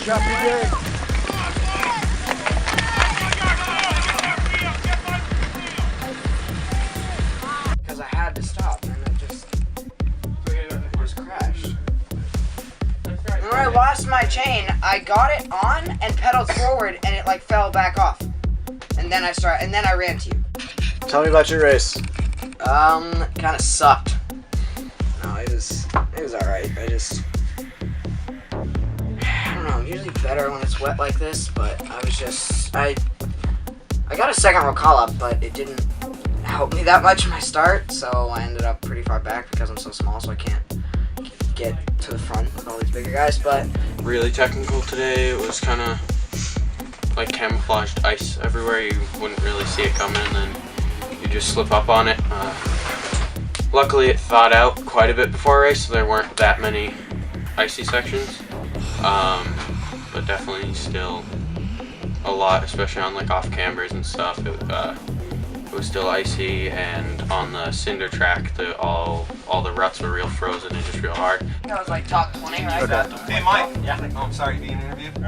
job, PJ. Because I had to stop, and it just crashed. When I lost my chain, I got it on and pedaled forward, and it like fell back off. And then I ran to you. Tell me about your race. Kind of sucked. No, it was alright. I don't know, I'm usually better when it's wet like this, but I got a second row call up, but it didn't help me that much in my start, so I ended up pretty far back because I'm so small, so I can't get to the front with all these bigger guys, but... Really technical today. It was kind of like camouflaged ice everywhere. You wouldn't really see it coming, and then you just slip up on it. Luckily it thawed out quite a bit before a race, so there weren't that many icy sections. But definitely still a lot, especially on like off cambers and stuff. It was still icy, and on the cinder track, all the ruts were real frozen and just real hard. That was like top 20, right? Okay. Hey, Mike. Yeah. Oh, I'm sorry, being interviewed.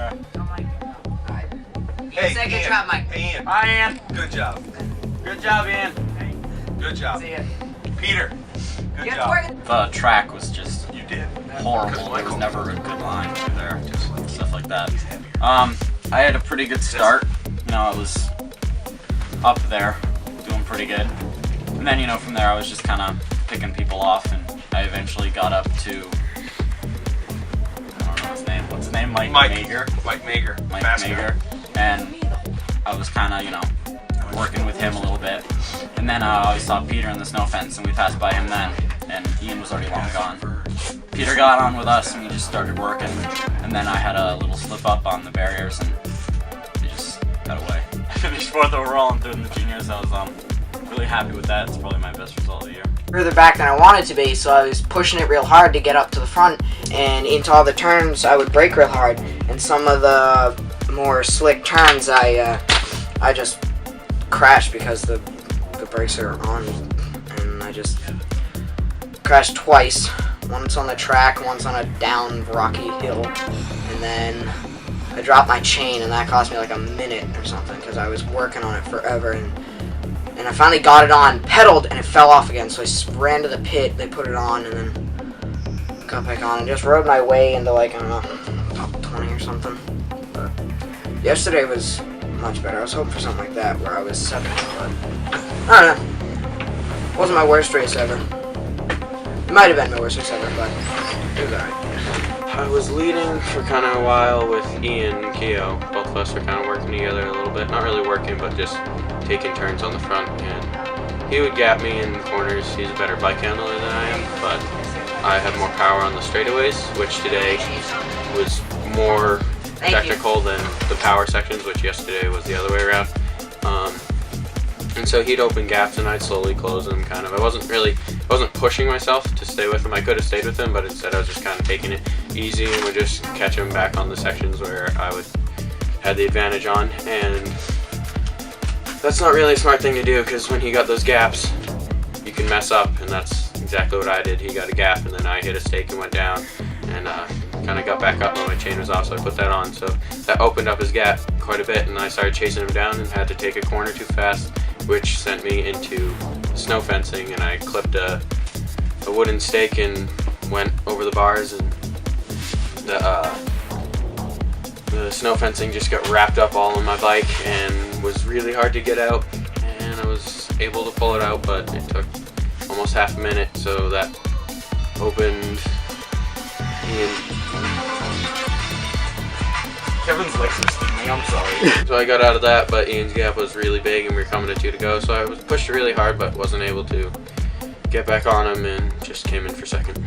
Hey, Say good Ian. job, Mike. Hey, Ian. Hi, Ian. Good job. Good job, Ian. Good job. See ya. Peter. Good Get job. working. The track was just You did. horrible. There was never a good line through there, just stuff like that. I had a pretty good start. You know, I was up there, doing pretty good. And then, you know, from there I was just kind of picking people off, and I eventually got up to, I don't know his name. What's his name? Mike Mager. Mike Mager. Mike Fast Mager. And I was kind of, you know, working with him a little bit. And then I saw Peter in the snow fence, and we passed by him then, and Ian was already long gone. Peter got on with us, and we just started working, and then I had a little slip up on the barriers, and we just got away. I finished 4th overall and 3rd in the juniors. I was really happy with that. It's probably my best result of the year. Further back than I wanted to be, so I was pushing it real hard to get up to the front, and into all the turns I would brake real hard, and some of the more slick turns I just crashed because the brakes are on, and I just crashed twice. Once on the track, once on a down rocky hill, and then I dropped my chain, and that cost me like a minute or something because I was working on it forever, and I finally got it on, pedaled, and it fell off again, so I ran to the pit, they put it on, and then got back on and just rode my way into like, I don't know, top 20 or something. But yesterday was much better. I was hoping for something like that where I was 7th, but I don't know. It wasn't my worst race ever. It might have been my worst race ever, but it was alright. I was leading for kind of a while with Ian and Keo. Both of us were kind of working together a little bit. Not really working, but just taking turns on the front. And he would gap me in the corners. He's a better bike handler than I am, but I had more power on the straightaways, which today was more technical than the power sections, which yesterday was the other way around. And so he'd open gaps and I'd slowly close them, kind of. I wasn't pushing myself to stay with him. I could have stayed with him, but instead I was just kind of taking it easy and would just catch him back on the sections where I had the advantage on. And that's not really a smart thing to do, because when he got those gaps, you can mess up, and that's exactly what I did. He got a gap, and then I hit a stake and went down, and kind of got back up when my chain was off, so I put that on. So that opened up his gap quite a bit, and I started chasing him down and had to take a corner too fast, which sent me into snow fencing, and I clipped a wooden stake and went over the bars, and the snow fencing just got wrapped up all on my bike and was really hard to get out, and I was able to pull it out, but it took almost half a minute, so that opened Ian. Kevin's legs are stinging, I'm sorry. So I got out of that, but Ian's gap was really big and we were coming to 2 to go, so I was pushed really hard but wasn't able to get back on him and just came in for second.